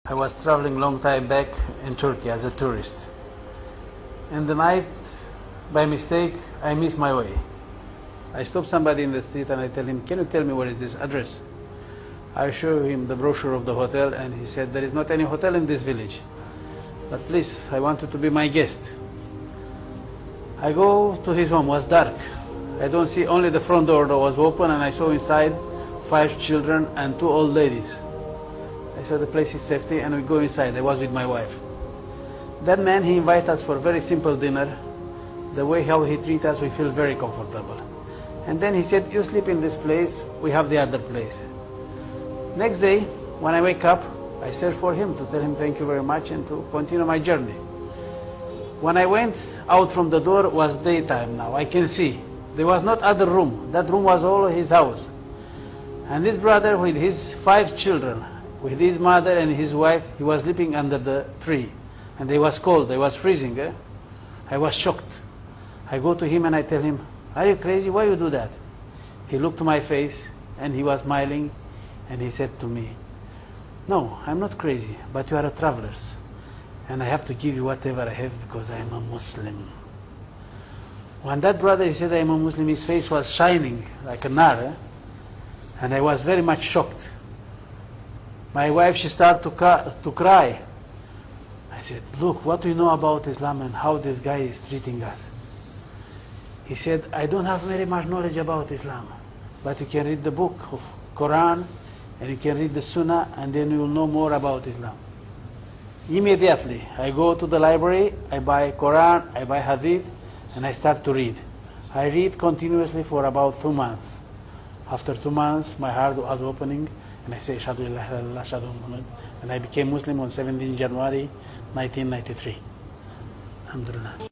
I was traveling long time back in Turkey as a tourist. In the night, by mistake, I missed my way. I stopped somebody in the street and I tell him, can you tell me where is this address? I show him the brochure of the hotel and he said, there is not any hotel in this village. But please, I wanted to be my guest. I go to his home, it was dark. I don't see, only the front door was open and I saw inside 5 children and 2 old ladies. I said the place is safety and we go inside. I was with my wife. That man, he invited us for a very simple dinner. The way how he treats us, we feel very comfortable. And then he said, you sleep in this place, we have the other place. Next day, when I wake up, I search for him to tell him thank you very much and to continue my journey. When I went out from the door, it was daytime now, I can see. There was not other room. That room was all his house. And this brother with his 5 children, with his mother and his wife, he was sleeping under the tree. And it was cold, it was freezing. I was shocked. I go to him and I tell him, are you crazy? Why you do that? He looked to my face and he was smiling and he said to me, no, I'm not crazy, but you are a travelers. And I have to give you whatever I have because I am a Muslim. When that brother he said I am a Muslim, his face was shining like a nar. And I was very much shocked. My wife, she started to cry. I said, look, what do you know about Islam and how this guy is treating us? He said, I don't have very much knowledge about Islam, but you can read the book of Quran and you can read the Sunnah and then you will know more about Islam. Immediately, I go to the library, I buy Quran, I buy Hadith, and I start to read. I read continuously for about 2 months. After 2 months, my heart was opening, and I say, Shahadu ilaha illallah, Shahadu Muhammad, and I became Muslim on 17 January 1993. Alhamdulillah.